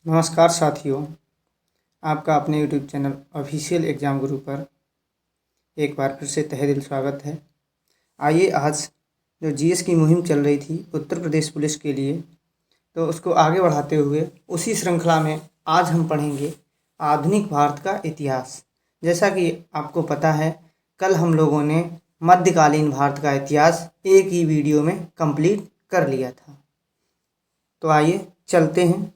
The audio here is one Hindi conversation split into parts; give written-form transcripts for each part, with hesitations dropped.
नमस्कार साथियों, आपका अपने यूट्यूब चैनल ऑफिशियल एग्ज़ाम गुरु पर एक बार फिर से तहे दिल स्वागत है। आइए आज जो जीएस की मुहिम चल रही थी उत्तर प्रदेश पुलिस के लिए, तो उसको आगे बढ़ाते हुए उसी श्रृंखला में आज हम पढ़ेंगे आधुनिक भारत का इतिहास। जैसा कि आपको पता है, कल हम लोगों ने मध्यकालीन भारत का इतिहास एक ही वीडियो में कंप्लीट कर लिया था। तो आइए चलते हैं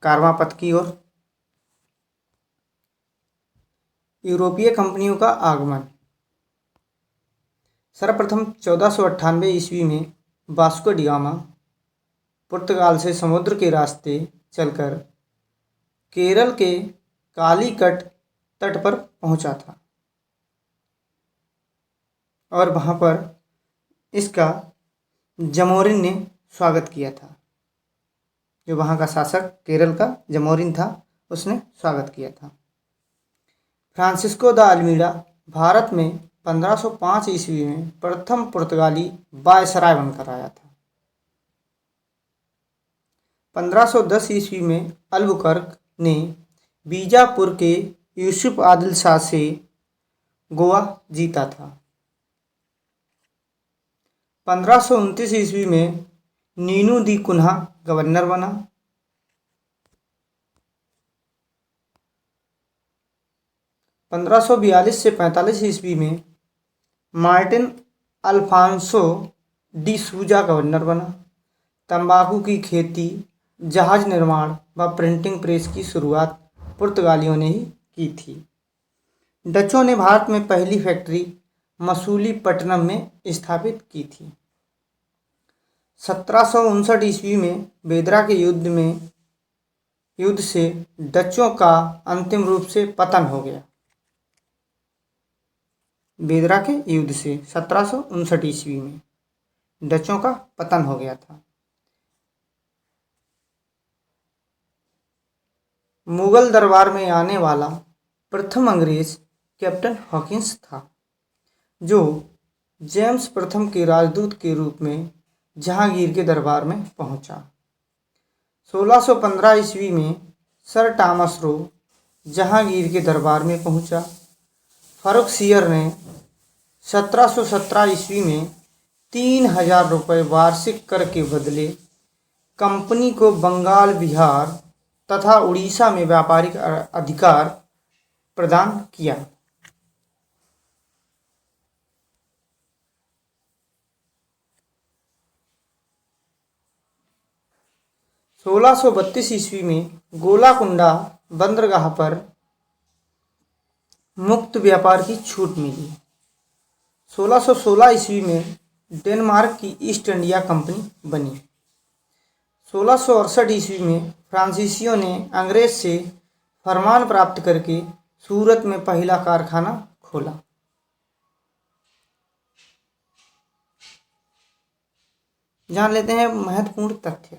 कारवां पथ की ओर। यूरोपीय कंपनियों का आगमन। सर्वप्रथम 1498 ईस्वी में वास्को डी गामा पुर्तगाल से समुद्र के रास्ते चलकर केरल के कालीकट तट पर पहुंचा था और वहां पर इसका जमोरिन ने स्वागत किया था। जो वहां का शासक केरल का जमोरिन था, उसने स्वागत किया था। फ्रांसिस्को द अल्मीडा भारत में 1505 ईस्वी में प्रथम पुर्तगाली वायसराय बनकर आया था। 1510 ईस्वी में अल्बुकर्क ने बीजापुर के यूसुफ आदिल शाह से गोवा जीता था। 1529 ईस्वी में नीनू दी कुन्हा गवर्नर बना। 1542 से 45 ईस्वी में मार्टिन अल्फांसो डी सूजा गवर्नर बना। तंबाकू की खेती, जहाज निर्माण व प्रिंटिंग प्रेस की शुरुआत पुर्तगालियों ने ही की थी। डचों ने भारत में पहली फैक्ट्री मसूलीपट्टनम में स्थापित की थी। 1759 ईस्वी में बेदरा के युद्ध से डचों का अंतिम रूप से पतन हो गया। बेदरा के युद्ध से 1759 ईस्वी में डचों का पतन हो गया था। मुगल दरबार में आने वाला प्रथम अंग्रेज कैप्टन हॉकिंस था, जो जेम्स प्रथम के राजदूत के रूप में जहांगीर के दरबार में पहुंचा। 1615 ईस्वी में सर टॉमस रो जहांगीर के दरबार में पहुंचा। फर्रुखसियर ने 1717 ईस्वी में 3000 रुपये वार्षिक कर के बदले कंपनी को बंगाल, बिहार तथा उड़ीसा में व्यापारिक अधिकार प्रदान किया। सोलह सौ 32 ईस्वी में गोलाकुंडा बंदरगाह पर मुक्त व्यापार की छूट मिली। 1616 ईस्वी में डेनमार्क की ईस्ट इंडिया कंपनी बनी। 1668 ईस्वी में फ्रांसीसियों ने अंग्रेज से फरमान प्राप्त करके सूरत में पहला कारखाना खोला। जान लेते हैं महत्वपूर्ण तथ्य।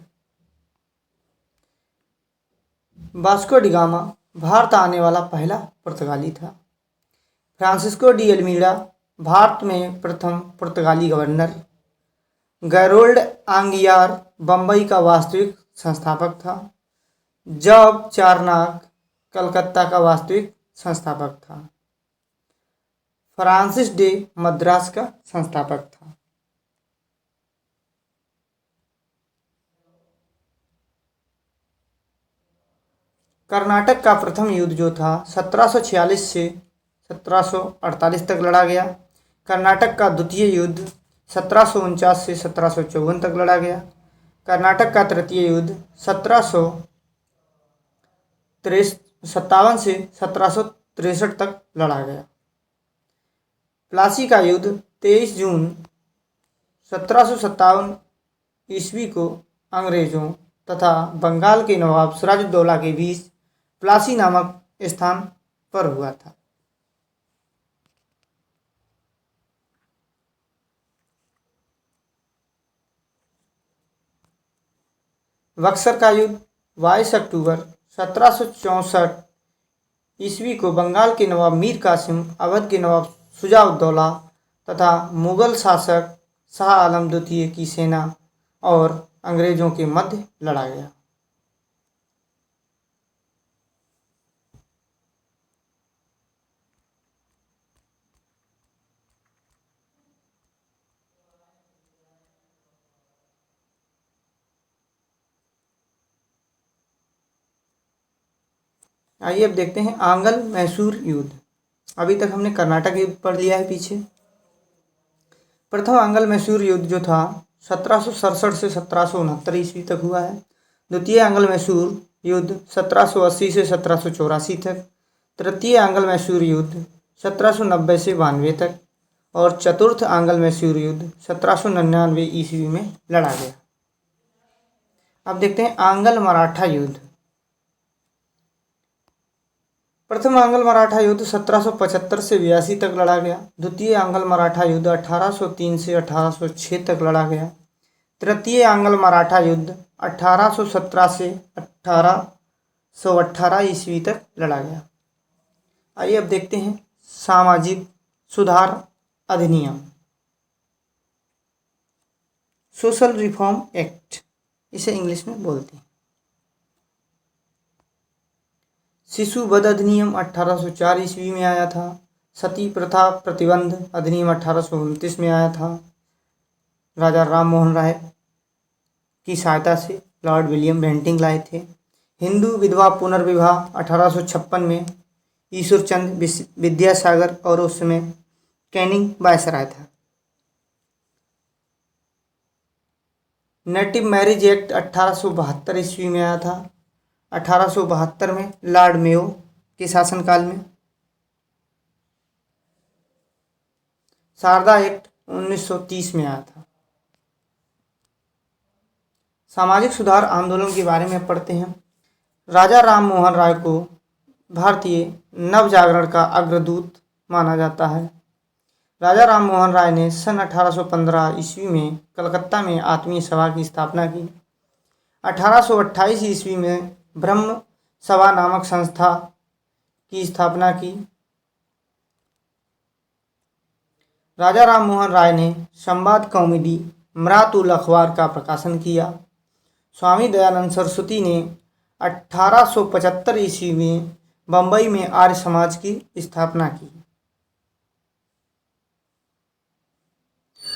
वास्को डी गामा भारत आने वाला पहला पुर्तगाली था। फ्रांसिस्को डी अल्मीडा भारत में प्रथम पुर्तगाली गवर्नर। गैरोल्ड आंगियार बम्बई का वास्तविक संस्थापक था। जॉब चारनाक कलकत्ता का वास्तविक संस्थापक था। फ्रांसिस डे मद्रास का संस्थापक था। कर्नाटक का प्रथम युद्ध जो था 1746 से 1748 तक लड़ा गया। कर्नाटक का द्वितीय युद्ध 1749 से 1754 तक लड़ा गया। कर्नाटक का तृतीय युद्ध 1757 से 1763 तक लड़ा गया। प्लासी का युद्ध 23 जून 1757 ईस्वी को अंग्रेजों तथा बंगाल के नवाब सिराजुद्दौला के बीच प्लासी नामक स्थान पर हुआ था। बक्सर का युद्ध 22 अक्टूबर 1764 ईस्वी को बंगाल के नवाब मीर कासिम, अवध के नवाब शुजा-उद-दौला तथा मुगल शासक शाह आलम द्वितीय की सेना और अंग्रेजों के मध्य लड़ा गया। आइए अब देखते हैं आंगल मैसूर युद्ध। अभी तक हमने कर्नाटक युद्ध पढ़ लिया है पीछे। प्रथम आंगल मैसूर युद्ध जो था 1767 से 1769 ईस्वी तक हुआ है। द्वितीय आंगल मैसूर युद्ध 1780 से 1784 तक। तृतीय आंगल मैसूर युद्ध 1790 से 92 तक। और चतुर्थ आंगल मैसूर युद्ध 1799 ईस्वी में लड़ा गया। अब देखते हैं आंगल मराठा युद्ध। प्रथम आंगल मराठा युद्ध 1775 से 82 तक लड़ा गया। द्वितीय आंगल मराठा युद्ध 1803 से 1806 तक लड़ा गया। तृतीय आंगल मराठा युद्ध 1817 से 1818 ईस्वी तक लड़ा गया। आइए अब देखते हैं सामाजिक सुधार अधिनियम, सोशल रिफॉर्म एक्ट इसे इंग्लिश में बोलते हैं। शिशु वध अधिनियम 1804 ईस्वी में आया था। सती प्रथा प्रतिबंध अधिनियम 1829 में आया था। राजा राम मोहन राय की सहायता से लॉर्ड विलियम बेंटिंक लाए थे। हिंदू विधवा पुनर्विवाह 1856 में ईश्वरचंद विद्यासागर और उस समय कैनिंग वायसराय था। नेटिव मैरिज एक्ट 1872 ईस्वी में आया था। 1872 में लॉर्ड मेयो के शासनकाल में। शारदा एक्ट 1930 में आया था। सामाजिक सुधार आंदोलन के बारे में पढ़ते हैं। राजा राम मोहन राय को भारतीय नवजागरण का अग्रदूत माना जाता है। राजा राम मोहन राय ने सन 1815 ईस्वी में कलकत्ता में आत्मीय सभा की स्थापना की। 1828 ईस्वी में ब्रह्म सभा नामक संस्था की स्थापना की। राजा राम मोहन राय ने संवाद कौमुदी मरातुल अखबार का प्रकाशन किया। स्वामी दयानंद सरस्वती ने 1875 ईस्वी में बम्बई में आर्य समाज की स्थापना की।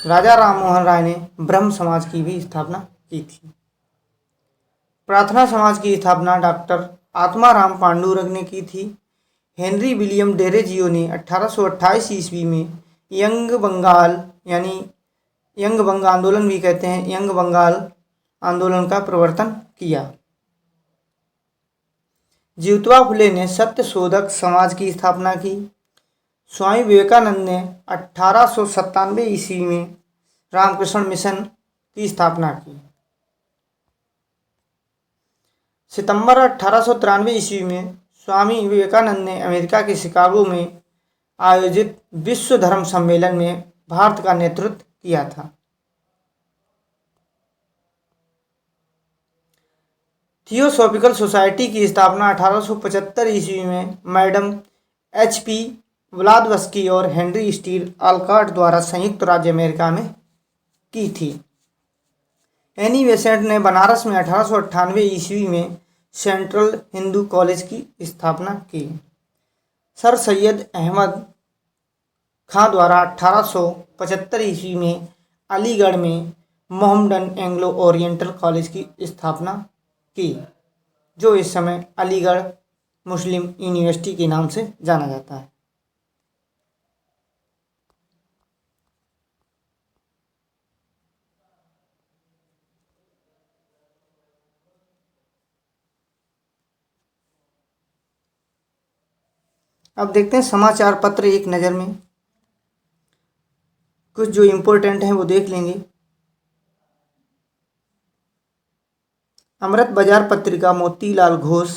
राजा राम मोहन राय ने ब्रह्म समाज की भी स्थापना की थी। प्रार्थना समाज की स्थापना डॉक्टर आत्माराम पांडुरंग ने की थी। हेनरी विलियम डेरेजियो ने 1828 ईस्वी में यंग बंगाल यानी यंग बंग आंदोलन भी कहते हैं, यंग बंगाल आंदोलन का प्रवर्तन किया। ज्योतिबा फुले ने सत्य शोधक समाज की स्थापना की। स्वामी विवेकानंद ने 1897 ईस्वी में रामकृष्ण मिशन की स्थापना की। सितंबर 1893 ईस्वी में स्वामी विवेकानंद ने अमेरिका के शिकागो में आयोजित विश्व धर्म सम्मेलन में भारत का नेतृत्व किया था। थियोसॉफिकल सोसाइटी की स्थापना 1875 ईस्वी में मैडम H.P. ब्लादवस्की और हेनरी स्टील ऑलकॉट द्वारा संयुक्त राज्य अमेरिका में की थी। एनी बेसेंट ने बनारस में 1898 ईस्वी में सेंट्रल हिंदू कॉलेज की स्थापना की। सर सैयद अहमद खां द्वारा 1875 ईस्वी में अलीगढ़ में मोहम्मडन एंग्लो ओरिएंटल कॉलेज की स्थापना की, जो इस समय अलीगढ़ मुस्लिम यूनिवर्सिटी के नाम से जाना जाता है। अब देखते हैं समाचार पत्र एक नज़र में। कुछ जो इम्पोर्टेंट हैं वो देख लेंगे। अमृत बाजार पत्रिका मोतीलाल घोष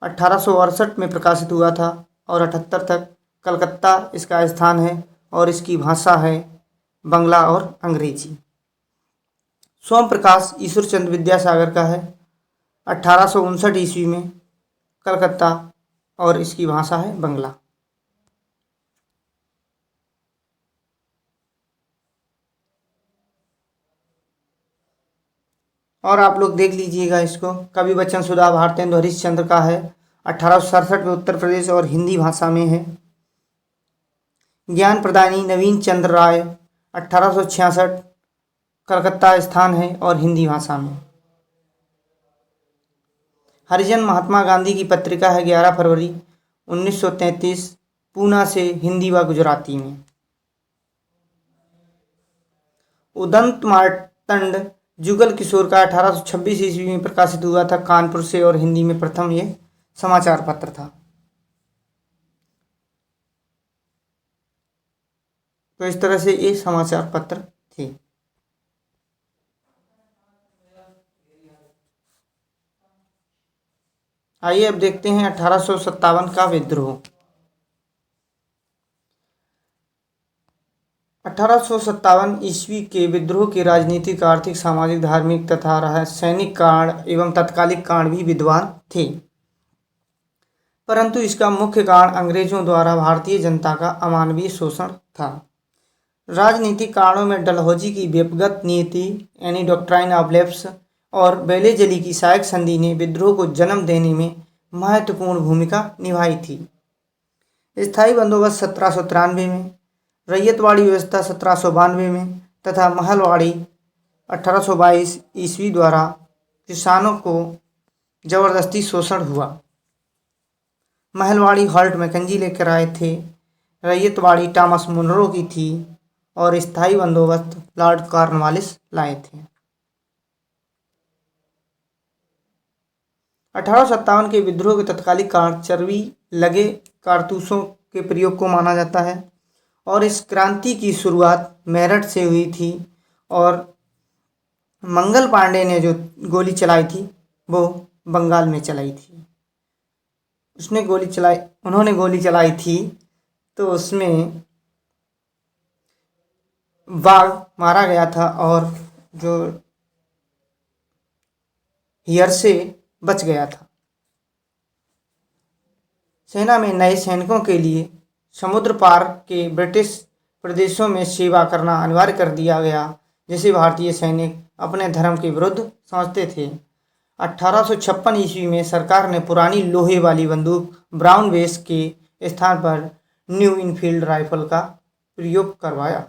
1868 में प्रकाशित हुआ था और 78 तक। कलकत्ता इसका स्थान है और इसकी भाषा है बंगला और अंग्रेजी। सोम प्रकाश ईश्वरचंद विद्यासागर का है 1859 ईस्वी में, कलकत्ता, और इसकी भाषा है बंगला। और आप लोग देख लीजिएगा इसको। कवि बच्चन सुधा भारतेंदु हरिश्चंद्र का है 1867 में, उत्तर प्रदेश और हिंदी भाषा में है। ज्ञान प्रदानी नवीन चंद्र राय 1866, कलकत्ता स्थान है और हिंदी भाषा में। हरिजन महात्मा गांधी की पत्रिका है 11 फरवरी 1933 पूना से हिंदी व गुजराती में। उदंत मार्तंड जुगल किशोर का 1826 ईस्वी में प्रकाशित हुआ था, कानपुर से, और हिंदी में प्रथम ये समाचार पत्र था। तो इस तरह से ये समाचार पत्र थे। आइए अब देखते हैं 1857 का विद्रोह। 1857 ईस्वी के विद्रोह के राजनीतिक, आर्थिक, सामाजिक, धार्मिक तथा रासायनिक कारण एवं तात्कालिक कारण भी विद्यमान थे, परंतु इसका मुख्य कारण अंग्रेजों द्वारा भारतीय जनता का अमानवीय शोषण था। राजनीतिक कारणों में डलहौजी की व्यक्तिगत नीति यानी डॉक्ट्राइन ऑफ लेफ्ट और बेलेजली की सहायक संधि ने विद्रोह को जन्म देने में महत्वपूर्ण भूमिका निभाई थी। स्थायी बंदोबस्त 1793 में, रैयतवाड़ी व्यवस्था 1792 में तथा महलवाड़ी 1822 ईस्वी द्वारा किसानों को जबरदस्ती शोषण हुआ। महलवाड़ी हॉल्ट मैकेंजी लेकर आए थे, रैयतवाड़ी टॉमस मुनरो की थी और स्थायी बंदोबस्त लॉर्ड कॉर्नवालिस लाए थे। 1857 के विद्रोह के तत्कालिक कारण चर्बी लगे कारतूसों के प्रयोग को माना जाता है और इस क्रांति की शुरुआत मेरठ से हुई थी और मंगल पांडे ने जो गोली चलाई थी वो बंगाल में चलाई थी। उन्होंने गोली चलाई थी तो उसमें वाघ मारा गया था और जो हियर से बच गया था। सेना में नए सैनिकों के लिए समुद्र पार के ब्रिटिश प्रदेशों में सेवा करना अनिवार्य कर दिया गया, जिसे भारतीय सैनिक अपने धर्म के विरुद्ध समझते थे। 1856 ईस्वी में सरकार ने पुरानी लोहे वाली बंदूक ब्राउन बेस के स्थान पर न्यू इनफील्ड राइफल का प्रयोग करवाया।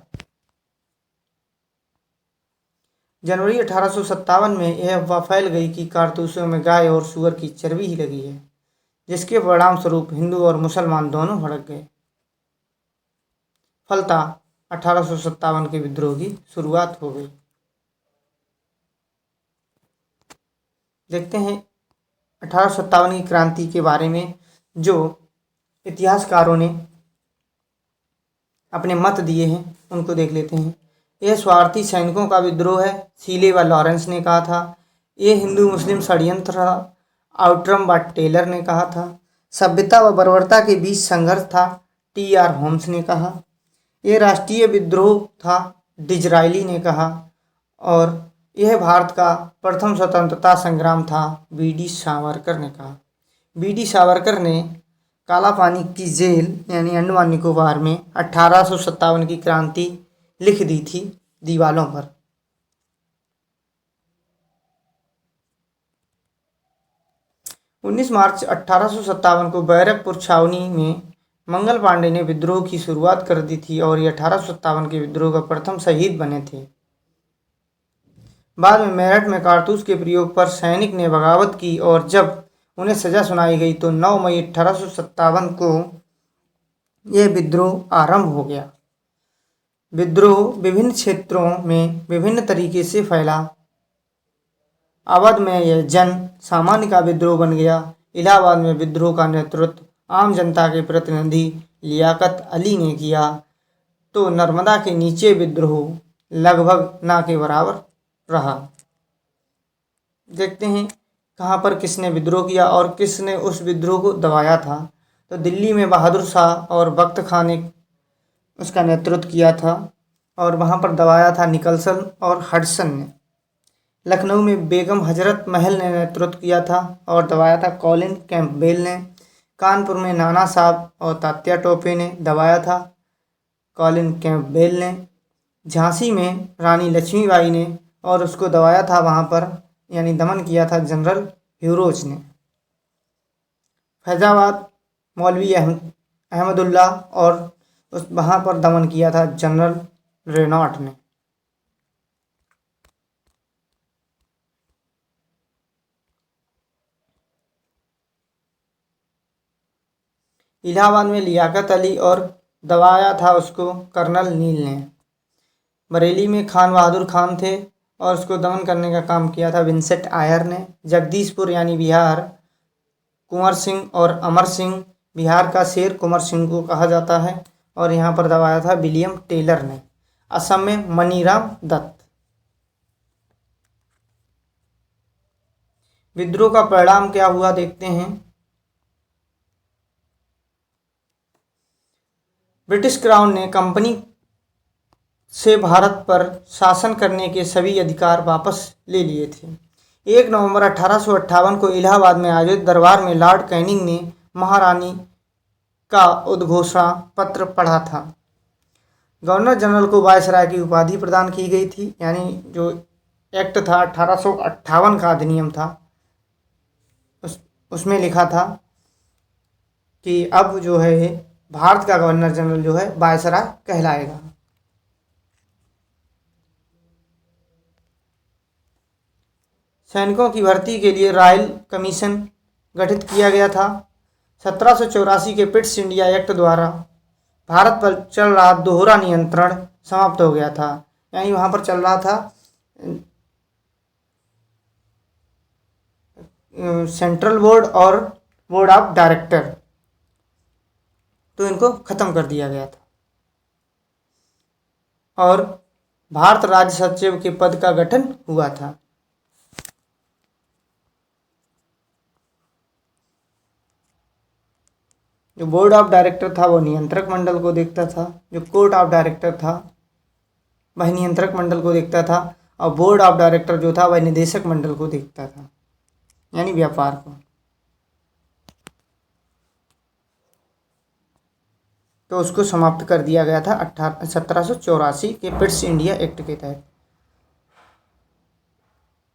जनवरी 1857 में यह अफवाह फैल गई कि कारतूसों में गाय और सूअर की चर्बी ही लगी है, जिसके परिणाम स्वरूप हिंदू और मुसलमान दोनों भड़क गए। फलतः 1857 के विद्रोह की शुरुआत हो गई। देखते हैं 1857 की क्रांति के बारे में जो इतिहासकारों ने अपने मत दिए हैं उनको देख लेते हैं। यह स्वार्थी सैनिकों का विद्रोह है, सीले व लॉरेंस ने कहा था। यह हिंदू मुस्लिम षड्यंत्र था, आउट्रम व टेलर ने कहा था। सभ्यता व बर्बरता के बीच संघर्ष था, टी.आर. होम्स ने कहा। यह राष्ट्रीय विद्रोह था, डिजरायली ने कहा। और यह भारत का प्रथम स्वतंत्रता संग्राम था, बी.डी. सावरकर ने कहा। बी.डी. सावरकर ने काला पानी की जेल यानी अंडमान निकोबार में 1857 की क्रांति लिख दी थी दीवालों पर। मार्च 1857 को बैरकपुर छावनी में मंगल पांडे ने विद्रोह की शुरुआत कर दी थी और ये 1857 के विद्रोह का प्रथम शहीद बने थे। बाद में मेरठ में कारतूस के प्रयोग पर सैनिक ने बगावत की और जब उन्हें सजा सुनाई गई तो 9 मई 1857 को यह विद्रोह आरंभ हो गया। विद्रोह विभिन्न क्षेत्रों में विभिन्न तरीके से फैला। अवध में यह जन सामान्य का विद्रोह बन गया। इलाहाबाद में विद्रोह का नेतृत्व आम जनता के प्रतिनिधि लियाकत अली ने किया, तो नर्मदा के नीचे विद्रोह लगभग ना के बराबर रहा। देखते हैं कहाँ पर किसने विद्रोह किया और किसने उस विद्रोह को दबाया था। तो दिल्ली में बहादुर शाह और बख्त खान ने उसका नेतृत्व किया था और वहाँ पर दबाया था निकलसन और हडसन ने। लखनऊ में बेगम हजरत महल ने नेतृत्व किया था और दबाया था कॉलिन कैंपबेल ने। कानपुर में नाना साहब और तात्या टोपे ने दबाया था, कॉलिन कैंपबेल ने। झांसी में रानी लक्ष्मीबाई ने और उसको दबाया था वहाँ पर यानी दमन किया था जनरल ह्यूरोज ने। फैजाबाद मौलवी अहमदुल्ला और उस वहाँ पर दमन किया था जनरल रेनॉट ने। इलाहाबाद में लियाकत अली और दबाया था उसको कर्नल नील ने। बरेली में खान बहादुर खान थे और उसको दमन करने का काम किया था विंसेंट आयर ने। जगदीशपुर यानी बिहार, कुंवर सिंह और अमर सिंह, बिहार का शेर कुंवर सिंह को कहा जाता है, और यहाँ पर दबाया था विलियम टेलर ने। असम में मनीराम दत्त। विद्रोह का परिणाम क्या हुआ देखते हैं। ब्रिटिश क्राउन ने कंपनी से भारत पर शासन करने के सभी अधिकार वापस ले लिए थे। 1 नवंबर 1858 को इलाहाबाद में आयोजित दरबार में लॉर्ड कैनिंग ने महारानी का उद्घोषणा पत्र पढ़ा था। गवर्नर जनरल को वायसराय की उपाधि प्रदान की गई थी, यानी जो एक्ट था 1858 का अधिनियम था, उसमें लिखा था कि अब जो है भारत का गवर्नर जनरल जो है वायसराय कहलाएगा। सैनिकों की भर्ती के लिए रॉयल कमीशन गठित किया गया था। 1784 के पिट्स इंडिया एक्ट द्वारा भारत पर चल रहा दोहरा नियंत्रण समाप्त हो गया था, यानी वहाँ पर चल रहा था सेंट्रल बोर्ड और बोर्ड ऑफ डायरेक्टर, तो इनको खत्म कर दिया गया था और भारत राज्य सचिव के पद का गठन हुआ था। जो बोर्ड ऑफ डायरेक्टर था वो नियंत्रक मंडल को देखता था, जो कोर्ट ऑफ डायरेक्टर था वह नियंत्रक मंडल को देखता था, और बोर्ड ऑफ डायरेक्टर जो था वह निदेशक मंडल को देखता था, यानी व्यापार को। तो उसको समाप्त कर दिया गया था 1784 के पिट्स इंडिया एक्ट के तहत।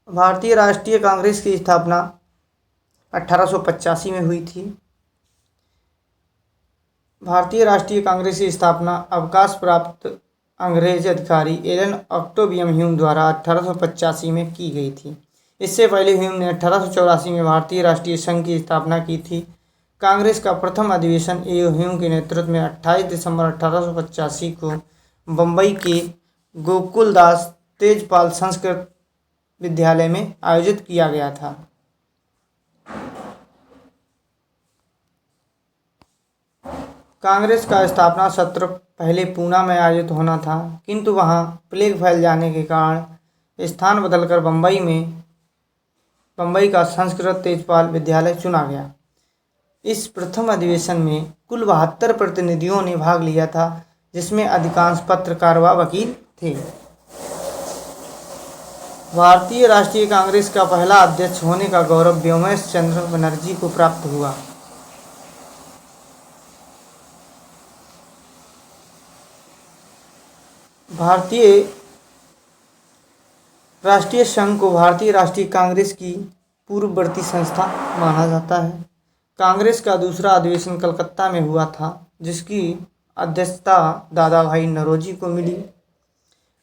भारतीय राष्ट्रीय कांग्रेस की स्थापना 1885 में हुई थी। भारतीय राष्ट्रीय कांग्रेस की स्थापना अवकाश प्राप्त अंग्रेज अधिकारी एलन ऑक्टेवियम ह्यूम द्वारा 1885 में की गई थी। इससे पहले ह्यूम ने 1884 में भारतीय राष्ट्रीय संघ की स्थापना की थी। कांग्रेस का प्रथम अधिवेशन ह्यूम के नेतृत्व में 28 दिसंबर 1885 को बम्बई के गोकुलदास तेजपाल संस्कृत विद्यालय में आयोजित किया गया था। कांग्रेस का स्थापना सत्र पहले पूना में आयोजित होना था, किंतु वहां प्लेग फैल जाने के कारण स्थान बदलकर बम्बई का संस्कृत तेजपाल विद्यालय चुना गया। इस प्रथम अधिवेशन में कुल 72 प्रतिनिधियों ने भाग लिया था, जिसमें अधिकांश पत्रकार व वकील थे। भारतीय राष्ट्रीय कांग्रेस का पहला अध्यक्ष होने का गौरव व्योमेश चंद्र बनर्जी को प्राप्त हुआ। भारतीय राष्ट्रीय संघ को भारतीय राष्ट्रीय कांग्रेस की पूर्ववर्ती संस्था माना जाता है। कांग्रेस का दूसरा अधिवेशन कलकत्ता में हुआ था, जिसकी अध्यक्षता दादा भाई नौरोजी को मिली।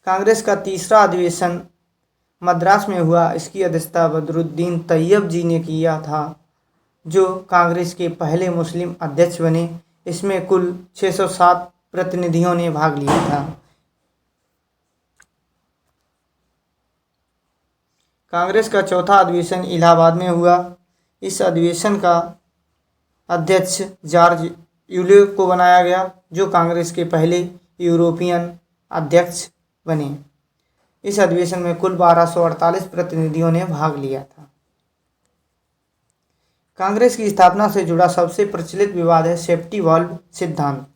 कांग्रेस का तीसरा अधिवेशन मद्रास में हुआ। इसकी अध्यक्षता बदरुद्दीन तैयब जी ने किया था, जो कांग्रेस के पहले मुस्लिम अध्यक्ष बने। इसमें कुल 607 प्रतिनिधियों ने भाग लिया था। कांग्रेस का चौथा अधिवेशन इलाहाबाद में हुआ। इस अधिवेशन का अध्यक्ष जॉर्ज यूले को बनाया गया, जो कांग्रेस के पहले यूरोपियन अध्यक्ष बने। इस अधिवेशन में कुल 1248 प्रतिनिधियों ने भाग लिया था। कांग्रेस की स्थापना से जुड़ा सबसे प्रचलित विवाद है सेफ्टी वाल्व सिद्धांत,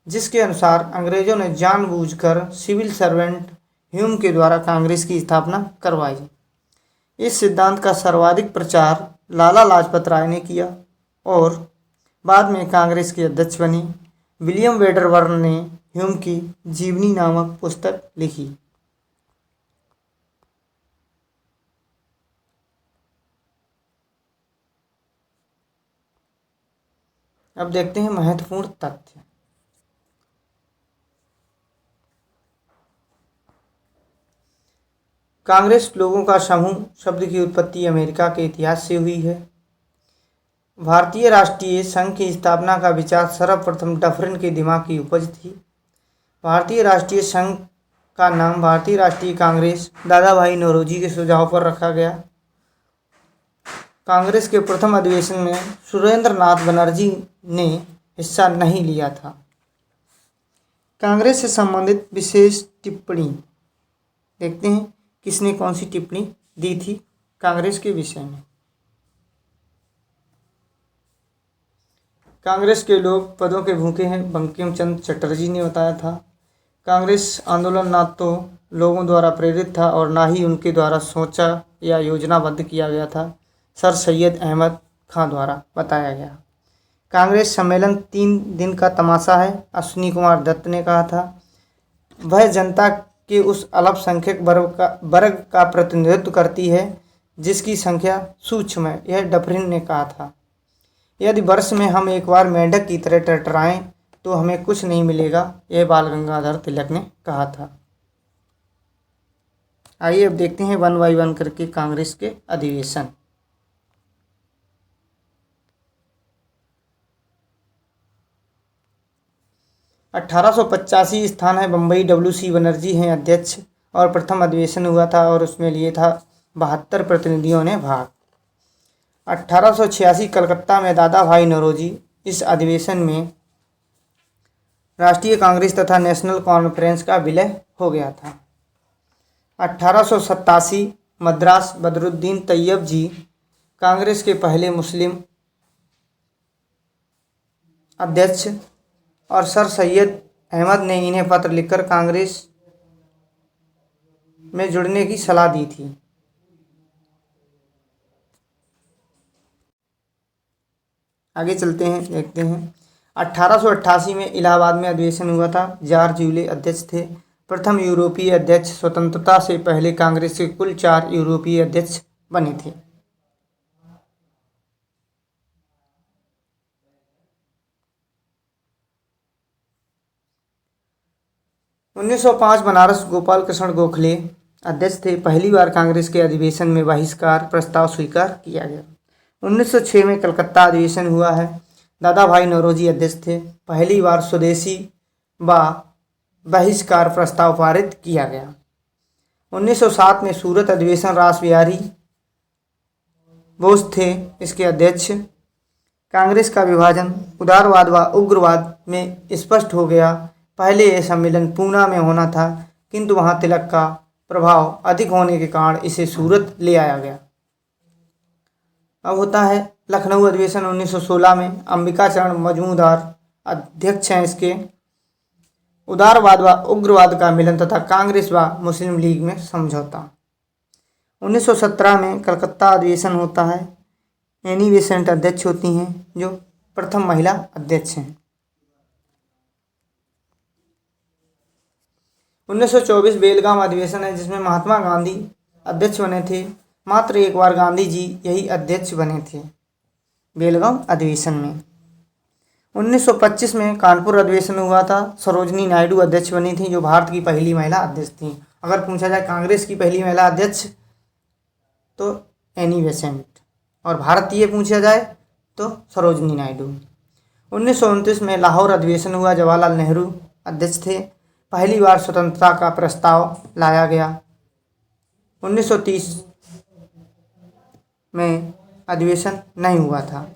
जिसके अनुसार अंग्रेजों ने जानबूझकर सिविल सर्वेंट ह्यूम के द्वारा कांग्रेस की स्थापना करवाई। इस सिद्धांत का सर्वाधिक प्रचार लाला लाजपत राय ने किया और बाद में कांग्रेस के अध्यक्ष बने। विलियम वेडरवर्न ने ह्यूम की जीवनी नामक पुस्तक लिखी। अब देखते हैं महत्वपूर्ण तथ्य। कांग्रेस लोगों का समूह शब्द की उत्पत्ति अमेरिका के इतिहास से हुई है। भारतीय राष्ट्रीय संघ की स्थापना का विचार सर्वप्रथम डफरिन के दिमाग की उपज थी। भारतीय राष्ट्रीय संघ का नाम भारतीय राष्ट्रीय कांग्रेस दादा भाई नौरोजी के सुझाव पर रखा गया। कांग्रेस के प्रथम अधिवेशन में सुरेंद्र नाथ बनर्जी ने हिस्सा नहीं लिया था। कांग्रेस से संबंधित विशेष टिप्पणी देखते हैं, किसने कौन सी टिप्पणी दी थी कांग्रेस के विषय में। कांग्रेस के लोग पदों के भूखे हैं, बंकिम चंद्र चटर्जी ने बताया था। कांग्रेस आंदोलन ना तो लोगों द्वारा प्रेरित था और ना ही उनके द्वारा सोचा या योजनाबद्ध किया गया था, सर सैयद अहमद खां द्वारा बताया गया। कांग्रेस सम्मेलन 3 दिन का तमाशा है, अश्विनी कुमार दत्त ने कहा था। वह जनता के उस अल्पसंख्यक वर्ग का प्रतिनिधित्व करती है जिसकी संख्या सूक्ष्म है, यह डफरिन ने कहा था। यदि वर्ष में हम एक बार मेंढक की तरह टरटराएं तो हमें कुछ नहीं मिलेगा, यह बाल गंगाधर तिलक ने कहा था। आइए अब देखते हैं वन बाई वन करके कांग्रेस के अधिवेशन। अठारह स्थान है बम्बई, WC बनर्जी हैं अध्यक्ष और प्रथम अधिवेशन हुआ था और उसमें लिए था 72 प्रतिनिधियों ने भाग। 1886 कलकत्ता में दादा भाई नौरोजी। इस अधिवेशन में राष्ट्रीय कांग्रेस तथा नेशनल कॉन्फ्रेंस का विलय हो गया था। 1887 मद्रास, बदरुद्दीन तैयब जी कांग्रेस के पहले मुस्लिम अध्यक्ष और सर सैयद अहमद ने इन्हें पत्र लिखकर कांग्रेस में जुड़ने की सलाह दी थी। आगे चलते हैं, देखते हैं। 1888 में इलाहाबाद में अधिवेशन हुआ था। जॉर्ज यूले अध्यक्ष थे, प्रथम यूरोपीय अध्यक्ष। स्वतंत्रता से पहले कांग्रेस के कुल 4 यूरोपीय अध्यक्ष बने थे। 1905 बनारस, गोपाल कृष्ण गोखले अध्यक्ष थे। पहली बार कांग्रेस के अधिवेशन में बहिष्कार प्रस्ताव स्वीकार किया गया। 1906 में कलकत्ता अधिवेशन हुआ है। दादा भाई नौरोजी अध्यक्ष थे। पहली बार स्वदेशी व बहिष्कार प्रस्ताव पारित किया गया। 1907 में सूरत अधिवेशन रास बिहारी बोस थे इसके अध्यक्ष। कांग्रेस का विभाजन उदारवाद व उग्रवाद में स्पष्ट हो गया। पहले यह सम्मेलन पूना में होना था, किंतु वहां तिलक का प्रभाव अधिक होने के कारण इसे सूरत ले आया गया। अब होता है लखनऊ अधिवेशन 1916 में। अंबिका चरण मजूमदार अध्यक्ष हैं इसके। उदारवाद व उग्रवाद का मिलन तथा कांग्रेस व मुस्लिम लीग में समझौता। 1917 में कलकत्ता अधिवेशन होता है। एनी बेसेंट अध्यक्ष होती हैं जो प्रथम महिला अध्यक्ष हैं। 1924 बेलगाम अधिवेशन है जिसमें महात्मा गांधी अध्यक्ष बने थे। मात्र एक बार गांधी जी यही अध्यक्ष बने थे बेलगाम अधिवेशन में। 1925 में कानपुर अधिवेशन हुआ था। सरोजनी नायडू अध्यक्ष बनी थी जो भारत की पहली महिला अध्यक्ष थी। अगर पूछा जाए कांग्रेस की पहली महिला अध्यक्ष तो एनी बेसेंट, और भारतीय पूछा जाए तो सरोजनी नायडू। 1929 में लाहौर अधिवेशन हुआ। जवाहरलाल नेहरू अध्यक्ष थे। पहली बार स्वतंत्रता का प्रस्ताव लाया गया। 1930 में अधिवेशन नहीं हुआ था।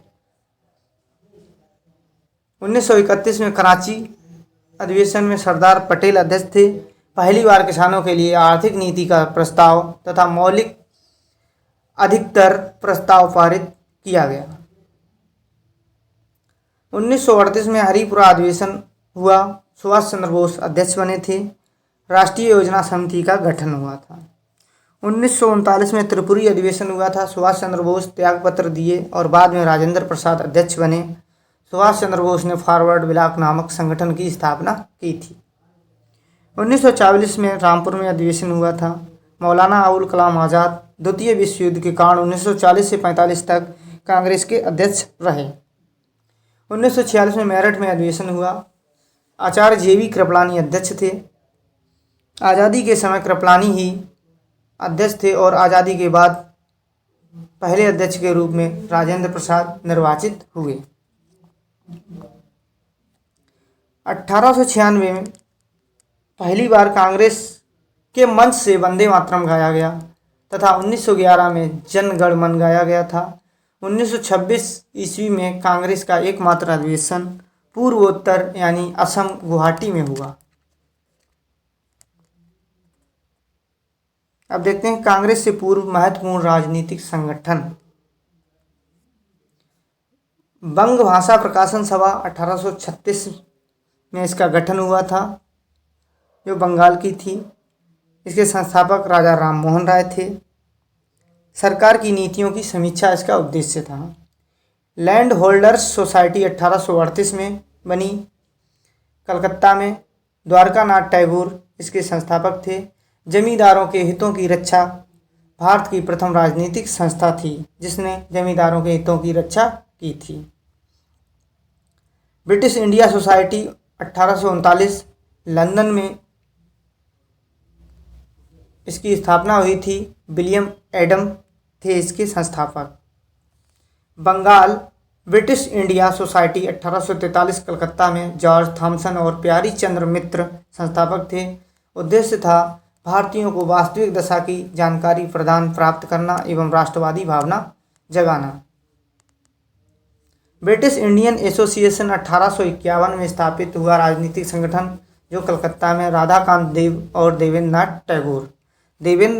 1931 में कराची अधिवेशन में सरदार पटेल अध्यक्ष थे। पहली बार किसानों के लिए आर्थिक नीति का प्रस्ताव तथा मौलिक अधिकतर प्रस्ताव पारित किया गया। 1938 में हरिपुरा अधिवेशन हुआ। सुभाष चंद्र बोस अध्यक्ष बने थे। राष्ट्रीय योजना समिति का गठन हुआ था। 1939 में त्रिपुरी अधिवेशन हुआ था। सुभाष चंद्र बोस त्यागपत्र दिए और बाद में राजेंद्र प्रसाद अध्यक्ष बने। सुभाष चंद्र बोस ने फॉरवर्ड ब्लॉक नामक संगठन की स्थापना की थी। 1940 में रामपुर में अधिवेशन हुआ था। मौलाना अबुल कलाम आज़ाद द्वितीय विश्व युद्ध के कारण 1940 से 45 तक कांग्रेस के अध्यक्ष रहे। 1946 में मेरठ में अधिवेशन हुआ। आचार्य JV कृपलानी अध्यक्ष थे। आज़ादी के समय कृपलानी ही अध्यक्ष थे और आज़ादी के बाद पहले अध्यक्ष के रूप में राजेंद्र प्रसाद निर्वाचित हुए। 1896 में पहली बार कांग्रेस के मंच से वंदे मातरम गाया गया तथा 1911 में जन गण मन गाया गया था। 1926 ईस्वी में कांग्रेस का एकमात्र अधिवेशन पूर्वोत्तर यानी असम गुवाहाटी में हुआ। अब देखते हैं कांग्रेस से पूर्व महत्वपूर्ण राजनीतिक संगठन। बंग भाषा प्रकाशन सभा 1836 में इसका गठन हुआ था, जो बंगाल की थी। इसके संस्थापक राजा राम मोहन राय थे। सरकार की नीतियों की समीक्षा इसका उद्देश्य था। लैंड होल्डर्स सोसाइटी 1838 में बनी कलकत्ता में। द्वारकानाथ टैगोर इसके संस्थापक थे। जमींदारों के हितों की रक्षा भारत की प्रथम राजनीतिक संस्था थी जिसने जमींदारों के हितों की रक्षा की थी। ब्रिटिश इंडिया सोसाइटी 1839 लंदन में इसकी स्थापना हुई थी। विलियम एडम थे इसके संस्थापक। Bengal British India society 1843 Calcutta में जॉर्ज थॉमसन और प्यारी चंद्र मित्र संस्थापक थे। उद्देश्य था भारतीयों को वास्तविक दशा की जानकारी प्रदान प्राप्त करना एवं राष्ट्रवादी भावना जगाना। ब्रिटिश इंडियन एसोसिएशन 1851 में स्थापित हुआ राजनीतिक संगठन, जो कलकत्ता में राधाकांत देव और देवेंद्र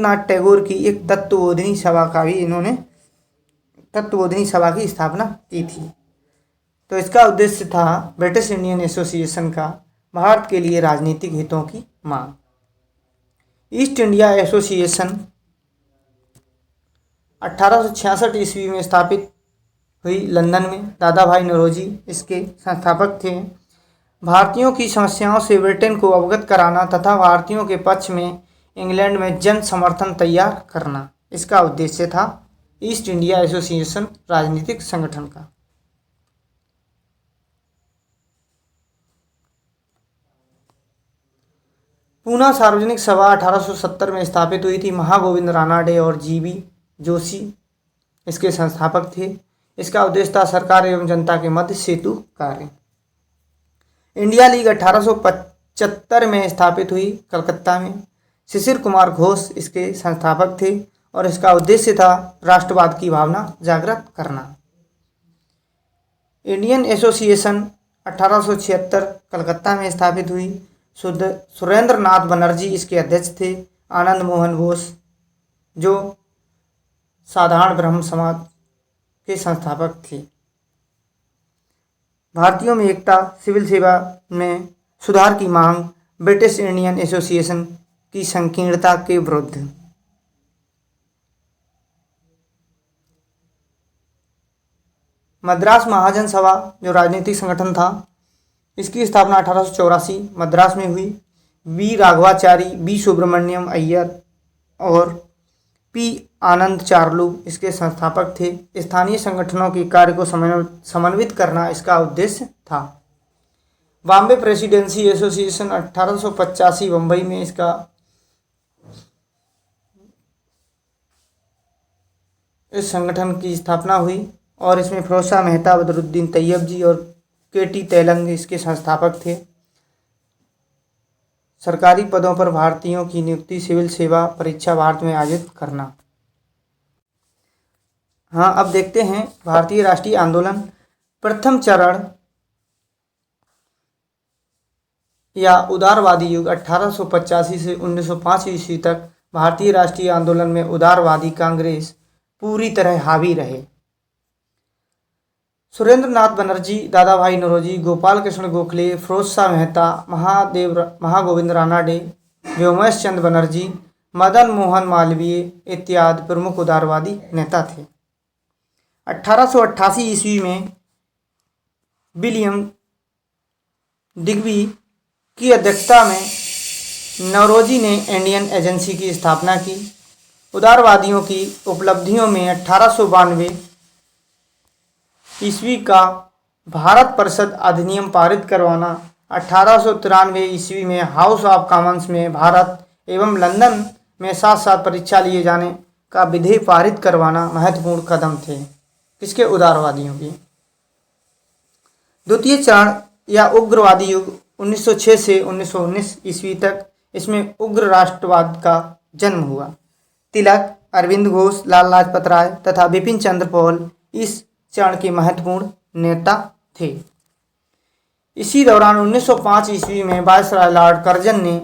नाथ टैगोर की एक तत्वबोधिनी सभा की स्थापना की थी। तो इसका उद्देश्य था ब्रिटिश इंडियन एसोसिएशन का भारत के लिए राजनीतिक हितों की मांग। ईस्ट इंडिया एसोसिएशन 1866 ईस्वी में स्थापित हुई लंदन में। दादा भाई नौरोजी इसके संस्थापक थे। भारतीयों की समस्याओं से ब्रिटेन को अवगत कराना तथा भारतीयों के पक्ष में इंग्लैंड में जन समर्थन तैयार करना, इसका उद्देश्य था ईस्ट इंडिया एसोसिएशन राजनीतिक संगठन का। पूना सार्वजनिक सभा 1870 में स्थापित हुई थी। महागोविंद रानाडे और जीबी जोशी इसके संस्थापक थे। इसका उद्देश्य था सरकार एवं जनता के मध्य सेतु कार्य। इंडिया लीग 1875 में स्थापित हुई कलकत्ता में। शिशिर कुमार घोष इसके संस्थापक थे और इसका उद्देश्य था राष्ट्रवाद की भावना जागृत करना। इंडियन एसोसिएशन 1876 कलकत्ता में स्थापित हुई। सुरेंद्र नाथ बनर्जी इसके अध्यक्ष थे। आनंद मोहन बोस जो साधारण ब्रह्म समाज के संस्थापक थे। भारतीयों में एकता, सिविल सेवा में सुधार की मांग, ब्रिटिश इंडियन एसोसिएशन की संकीर्णता के विरुद्ध। मद्रास महाजन सभा जो राजनीतिक संगठन था, इसकी स्थापना 1884 मद्रास में हुई। वी राघवाचारी, बी सुब्रमण्यम अय्यर और पी आनंद चार्लू इसके संस्थापक थे। स्थानीय संगठनों के कार्य को समन्वित करना इसका उद्देश्य था। बॉम्बे प्रेसिडेंसी एसोसिएशन 1885 बम्बई में इस संगठन की स्थापना हुई और इसमें फिरोज शाह मेहता, बदरुद्दीन तैयब जी और केटी तेलंग इसके संस्थापक थे। सरकारी पदों पर भारतीयों की नियुक्ति, सिविल सेवा परीक्षा भारत में आयोजित करना। हाँ, अब देखते हैं भारतीय राष्ट्रीय आंदोलन। प्रथम चरण या उदारवादी युग 1885 से 1905 ईस्वी तक भारतीय राष्ट्रीय आंदोलन में उदारवादी कांग्रेस पूरी तरह हावी रहे। सुरेंद्र नाथ बनर्जी, दादा भाई नौरोजी, गोपाल कृष्ण गोखले, फिरोज शाह मेहता, महागोविंद रानाडे, व्योमेश चंद्र बनर्जी, मदन मोहन मालवीय इत्यादि प्रमुख उदारवादी नेता थे। 1888 ईस्वी में विलियम डिग्बी की अध्यक्षता में नौरोजी ने इंडियन एजेंसी की स्थापना की। उदारवादियों की उपलब्धियों में 1892 ईस्वी का भारत परिषद अधिनियम पारित करवाना, 1893 ईस्वी में हाउस ऑफ कॉमन्स में भारत एवं लंदन में साथ साथ परीक्षा लिए जाने का विधेयक पारित करवाना महत्वपूर्ण कदम थे। किसके? उदारवादियों के। द्वितीय चरण या उग्रवादी युग 1906 से 1919 ईस्वी तक, इसमें उग्र राष्ट्रवाद का जन्म हुआ। तिलक, अरविंद घोष, लाला लाजपत राय तथा बिपिन चंद्र पाल इस चरण के महत्वपूर्ण नेता थे। इसी दौरान 1905 ईस्वी में वायसराय लॉर्ड कर्जन ने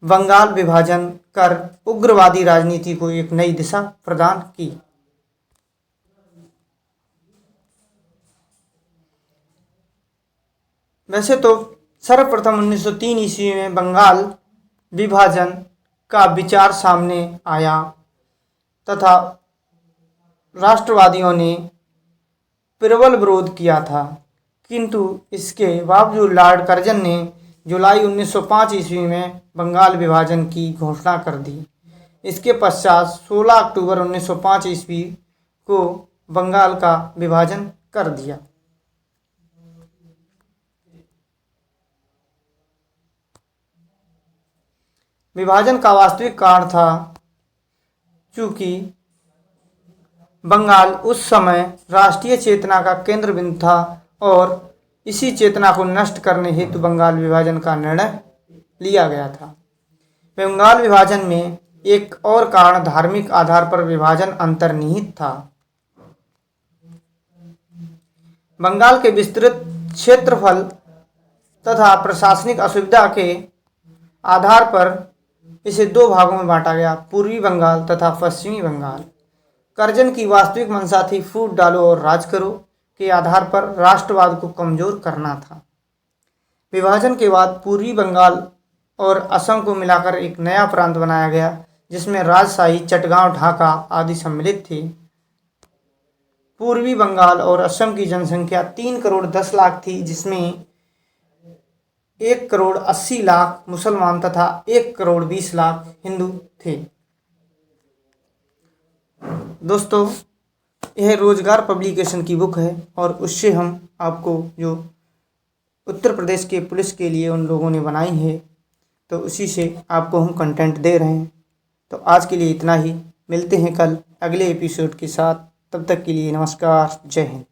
बंगाल विभाजन कर उग्रवादी राजनीति को एक नई दिशा प्रदान की। वैसे तो सर्वप्रथम 1903 ईस्वी में बंगाल विभाजन का विचार सामने आया तथा राष्ट्रवादियों ने प्रबल विरोध किया था, किंतु इसके बावजूद लॉर्ड कर्जन ने जुलाई 1905 ईस्वी में बंगाल विभाजन की घोषणा कर दी। इसके पश्चात 16 अक्टूबर 1905 ईस्वी को बंगाल का विभाजन कर दिया। विभाजन का वास्तविक कारण था चूंकि बंगाल उस समय राष्ट्रीय चेतना का केंद्र बिंदु था और इसी चेतना को नष्ट करने हेतु बंगाल विभाजन का निर्णय लिया गया था। बंगाल विभाजन में एक और कारण धार्मिक आधार पर विभाजन अंतर्निहित था। बंगाल के विस्तृत क्षेत्रफल तथा प्रशासनिक असुविधा के आधार पर इसे दो भागों में बांटा गया, पूर्वी बंगाल तथा पश्चिमी बंगाल। कर्जन की वास्तविक मंशा थी फूट डालो और राज करो के आधार पर राष्ट्रवाद को कमजोर करना था। विभाजन के बाद पूर्वी बंगाल और असम को मिलाकर एक नया प्रांत बनाया गया, जिसमें राजशाही, चटगांव, ढाका आदि सम्मिलित थे। पूर्वी बंगाल और असम की जनसंख्या 3 करोड़ 10 लाख थी, जिसमें 1 करोड़ 80 लाख मुसलमान तथा 1 करोड़ 20 लाख हिंदू थे। दोस्तों, यह रोजगार पब्लिकेशन की बुक है और उससे हम आपको जो उत्तर प्रदेश के पुलिस के लिए उन लोगों ने बनाई है, तो उसी से आपको हम कंटेंट दे रहे हैं। तो आज के लिए इतना ही, मिलते हैं कल अगले एपिसोड के साथ। तब तक के लिए नमस्कार, जय हिंद।